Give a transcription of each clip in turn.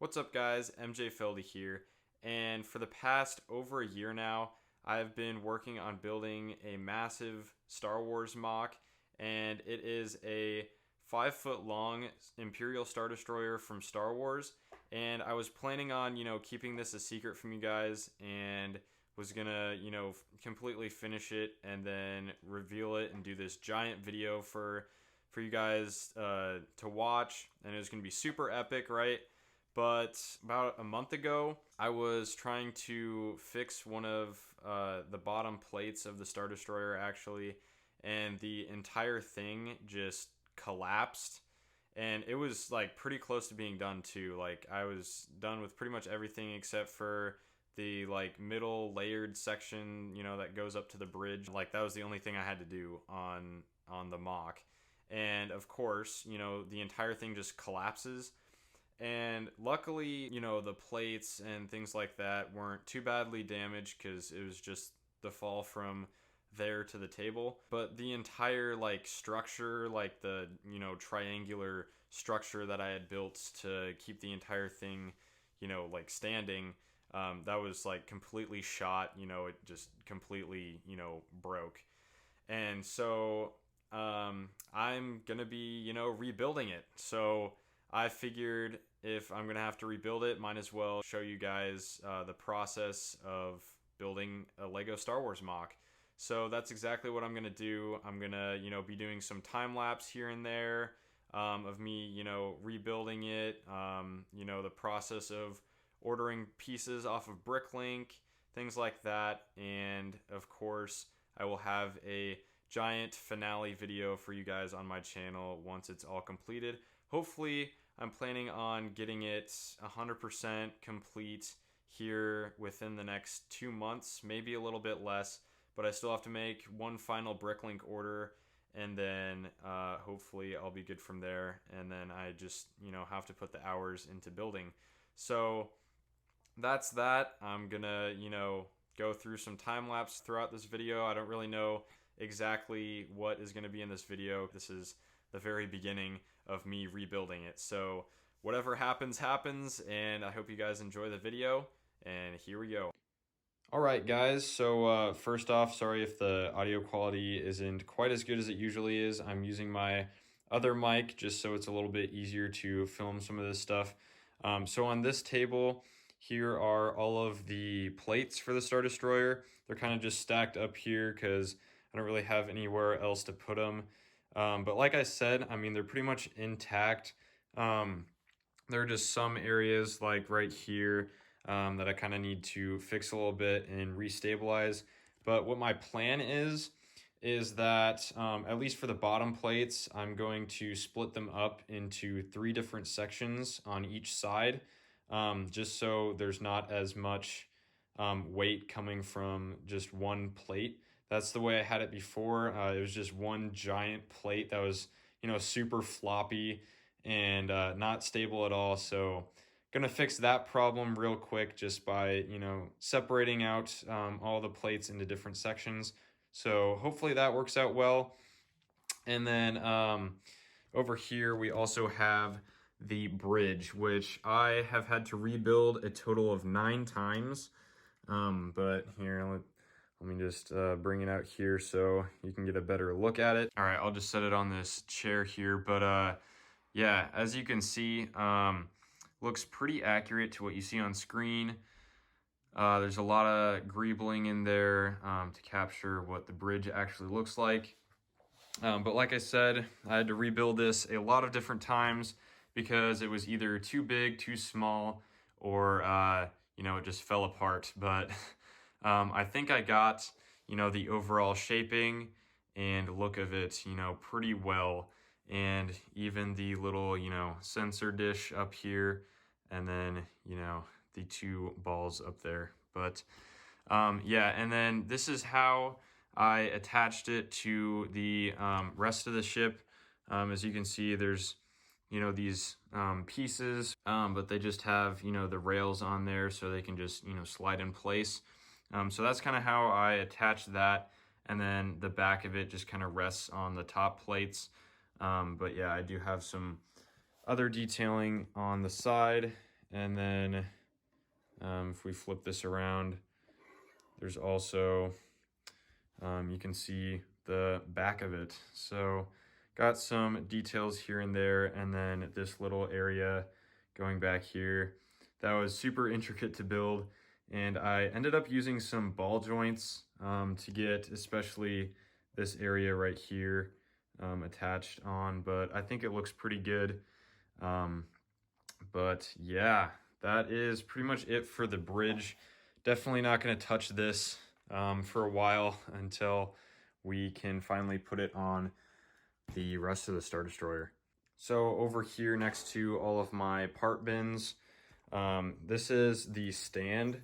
What's up guys, MJ Feldy here, and for the past over a year now, I've been working on building a massive Star Wars MOC, and it is a 5-foot long Imperial Star Destroyer from Star Wars, and I was planning on, keeping this a secret from you guys, and was gonna, completely finish it and then reveal it and do this giant video for you guys to watch, and it was gonna be super epic, right? But about a month ago, I was trying to fix one of the bottom plates of the Star Destroyer actually, and the entire thing just collapsed. And it was like pretty close to being done too. Like I was done with pretty much everything except for the like middle layered section, that goes up to the bridge. Like that was the only thing I had to do on the MOC. And of course, the entire thing just collapses. And luckily, the plates and things like that weren't too badly damaged because it was just the fall from there to the table. But the entire like structure, like the, triangular structure that I had built to keep the entire thing, like standing, that was like completely shot, it just completely, broke. And so I'm gonna be, rebuilding it. So I figured if I'm gonna have to rebuild it, might as well show you guys the process of building a Lego Star Wars MOC. So that's exactly what I'm gonna do. I'm gonna, be doing some time lapse here and there of me, rebuilding it. The process of ordering pieces off of Bricklink, things like that, and of course, I will have a giant finale video for you guys on my channel once it's all completed. Hopefully, I'm planning on getting it 100% complete here within the next 2 months, maybe a little bit less, but I still have to make one final Bricklink order, and then hopefully I'll be good from there, and then I just, have to put the hours into building. So that's that. I'm gonna, go through some time lapse throughout this video. I don't really know exactly what is gonna be in this video. This is the very beginning of me rebuilding it. So whatever happens, happens, and I hope you guys enjoy the video, and here we go. Alright guys, so first off, sorry if the audio quality isn't quite as good as it usually is. I'm using my other mic just so it's a little bit easier to film some of this stuff. So on this table, here are all of the plates for the Star Destroyer. They're kind of just stacked up here because I don't really have anywhere else to put them. But like I said, I mean, they're pretty much intact. There are just some areas like right here that I kind of need to fix a little bit and restabilize. But what my plan is that at least for the bottom plates, I'm going to split them up into 3 different sections on each side, just so there's not as much weight coming from just one plate. That's the way I had it before. It was just one giant plate that was, super floppy and not stable at all. So gonna fix that problem real quick just by, separating out all the plates into different sections. So hopefully that works out well. And then over here, we also have the bridge, which I have had to rebuild a total of 9 times. But here, let me just bring it out here so you can get a better look at it. All right, I'll just set it on this chair here. But yeah, as you can see, looks pretty accurate to what you see on screen. There's a lot of greebling in there to capture what the bridge actually looks like. But like I said, I had to rebuild this a lot of different times because it was either too big, too small, or it just fell apart. But I think I got, the overall shaping and look of it, pretty well. And even the little, sensor dish up here, and then, the 2 balls up there. But yeah, and then this is how I attached it to the rest of the ship. As you can see, there's, these pieces, but they just have, the rails on there so they can just, slide in place. So that's kind of how I attached that, and then the back of it just kind of rests on the top plates. But yeah, I do have some other detailing on the side And then if we flip this around, there's also, you can see the back of it. So got some details here and there, and then this little area going back here. That was super intricate to build, and I ended up using some ball joints to get especially this area right here attached on, but I think it looks pretty good. But yeah, that is pretty much it for the bridge. Definitely not going to touch this for a while until we can finally put it on the rest of the Star Destroyer. So over here next to all of my part bins, this is the stand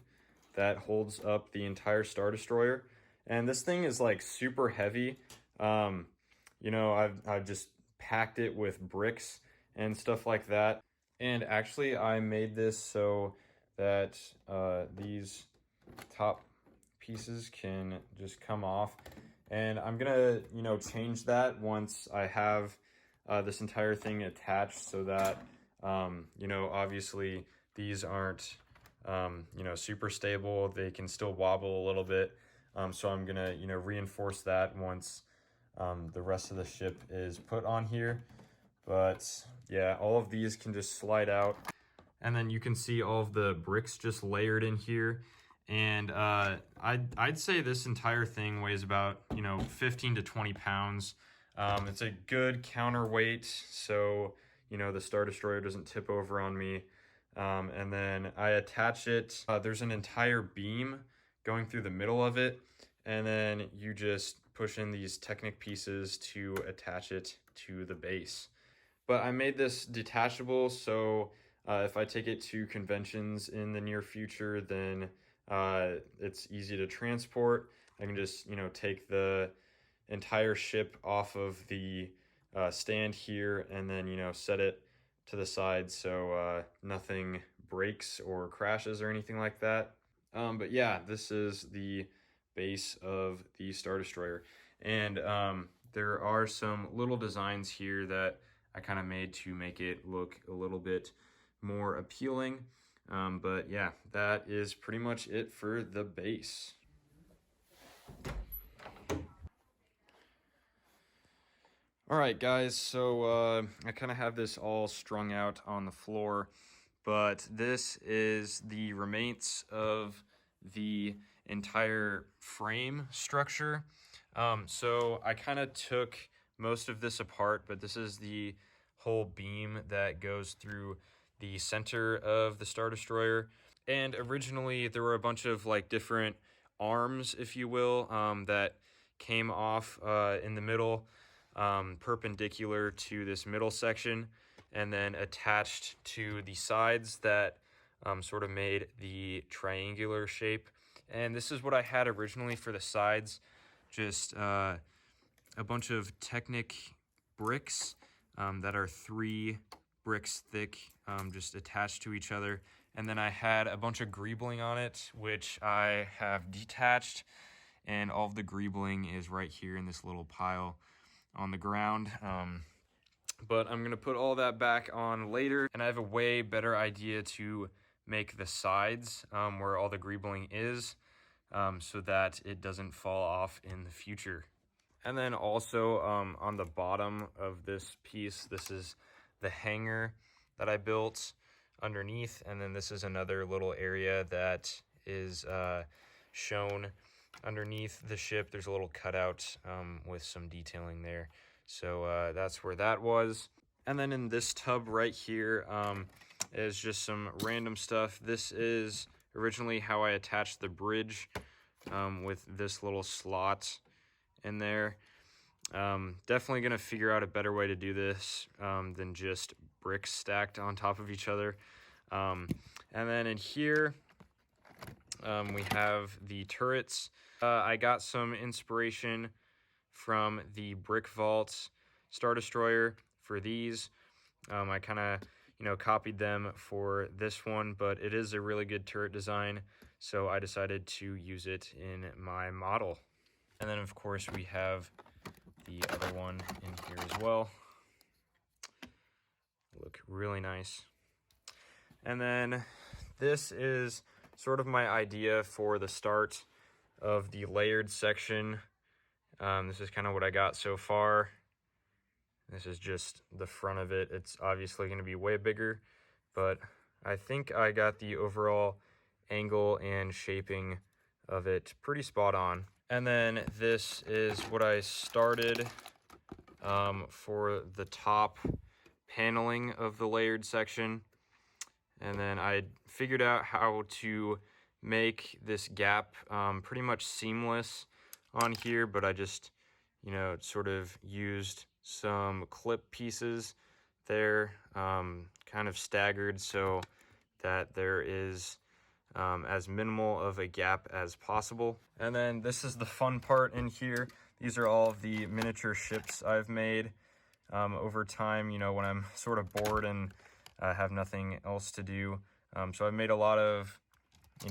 that holds up the entire Star Destroyer. And this thing is like super heavy. You know, I've just packed it with bricks and stuff like that. And actually I made this so that these top pieces can just come off. And I'm gonna, you know, change that once I have this entire thing attached, so that, you know, obviously these aren't, you know, super stable. They can still wobble a little bit. So I'm gonna, you know, reinforce that once the rest of the ship is put on here. But yeah, all of these can just slide out. And then you can see all of the bricks just layered in here. And I'd say this entire thing weighs about, you know, 15 to 20 pounds. It's a good counterweight, so, you know, the Star Destroyer doesn't tip over on me. And then I attach it. There's an entire beam going through the middle of it, and then you just push in these Technic pieces to attach it to the base. But I made this detachable, so if I take it to conventions in the near future, then it's easy to transport. I can just, you know, take the entire ship off of the stand here, and then, you know, set it to the side so nothing breaks or crashes or anything like that. But yeah, this is the base of the Star Destroyer. And there are some little designs here that I kind of made to make it look a little bit more appealing. But yeah, that is pretty much it for the base. All right, guys, so I kind of have this all strung out on the floor, but this is the remains of the entire frame structure. So I kind of took most of this apart, but this is the whole beam that goes through the center of the Star Destroyer. And originally there were a bunch of like different arms, if you will, that came off in the middle, perpendicular to this middle section, and then attached to the sides that sort of made the triangular shape. And this is what I had originally for the sides, just a bunch of Technic bricks that are 3 bricks thick, just attached to each other. And then I had a bunch of greebling on it, which I have detached, and all of the greebling is right here in this little pile on the ground. But I'm gonna put all that back on later, and I have a way better idea to make the sides where all the greebling is, so that it doesn't fall off in the future. And then also on the bottom of this piece, this is the hanger that I built underneath, and then this is another little area that is shown underneath the ship. There's a little cutout with some detailing there, so that's where that was. And then in this tub right here is just some random stuff. This is originally how I attached the bridge with this little slot in there. Definitely gonna figure out a better way to do this than just bricks stacked on top of each other. And then in here we have the turrets. I got some inspiration from the Brick Vault Star Destroyer for these. I kind of, you know, copied them for this one, but it is a really good turret design, so I decided to use it in my model. And then of course we have the other one in here as well. Look really nice. And then this is sort of my idea for the start of the layered section. This is kind of what I got so far. This is just the front of it. It's obviously going to be way bigger, but I think I got the overall angle and shaping of it pretty spot on. And then this is what I started for the top paneling of the layered section. And then I figured out how to make this gap pretty much seamless on here, but I just, sort of used some clip pieces there, kind of staggered so that there is as minimal of a gap as possible. And then this is the fun part in here. These are all of the miniature ships I've made over time, when I'm sort of bored and have nothing else to do. So I've made a lot of,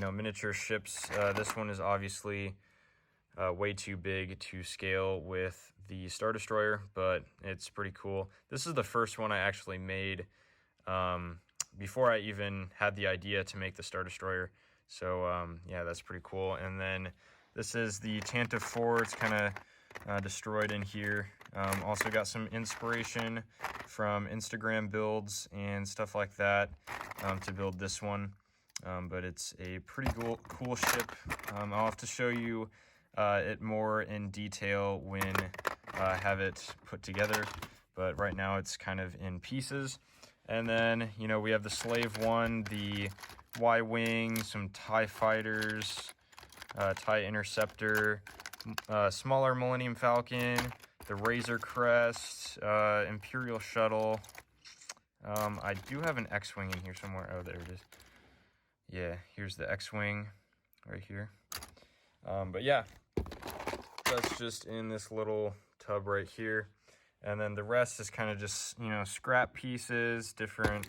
miniature ships. This one is obviously way too big to scale with the Star Destroyer, but it's pretty cool. This is the first one I actually made before I even had the idea to make the Star Destroyer. So yeah, that's pretty cool. And then this is the Tantive 4. It's kind of destroyed in here. Also got some inspiration from Instagram builds and stuff like that to build this one. But it's a pretty cool ship. I'll have to show you it more in detail when I have it put together, but right now it's kind of in pieces. And then, we have the Slave 1, the Y-Wing, some TIE fighters, TIE Interceptor, smaller Millennium Falcon, the Razor Crest, Imperial Shuttle. I do have an X-Wing in here somewhere. Oh, there it is. Yeah, here's the X-Wing right here. But yeah, that's just in this little tub right here. And then the rest is kind of just, scrap pieces, different,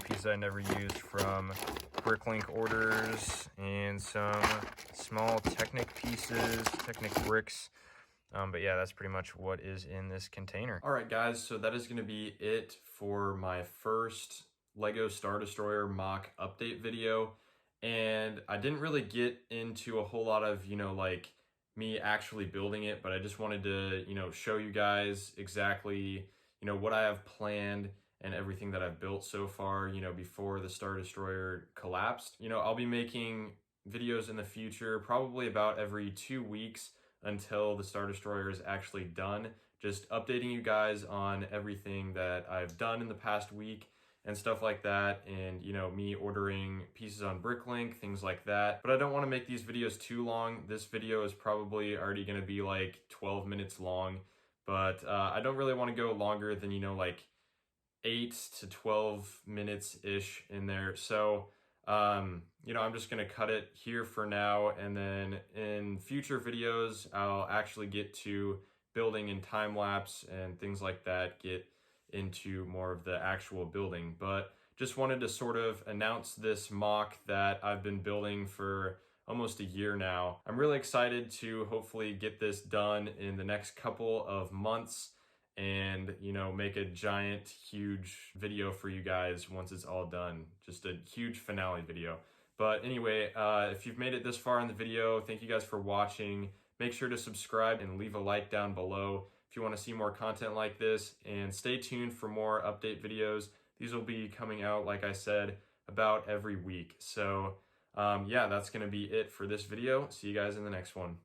pieces I never used from Bricklink orders, and some small Technic pieces, Technic bricks. But yeah, that's pretty much what is in this container. All right, guys, so that is going to be it for my first Lego Star Destroyer MOC update video. And I didn't really get into a whole lot of, me actually building it, but I just wanted to, show you guys exactly, what I have planned and everything that I've built so far, before the Star Destroyer collapsed. I'll be making videos in the future, probably about every 2 weeks until the Star Destroyer is actually done, just updating you guys on everything that I've done in the past week and stuff like that, and me ordering pieces on Bricklink, things like that. But I don't want to make these videos too long. This video is probably already going to be like 12 minutes long, but I don't really want to go longer than 8 to 12 minutes ish in there. So I'm just going to cut it here for now, and then in future videos I'll actually get to building in time lapse and things like that, get into more of the actual building. But just wanted to sort of announce this MOC that I've been building for almost a year now. I'm really excited to hopefully get this done in the next couple of months and make a giant, huge video for you guys once it's all done. Just a huge finale video. But anyway, if you've made it this far in the video, thank you guys for watching. Make sure to subscribe and leave a like down below if you want to see more content like this, and stay tuned for more update videos. These will be coming out, like I said, about every week. So yeah, that's going to be it for this video. See you guys in the next one.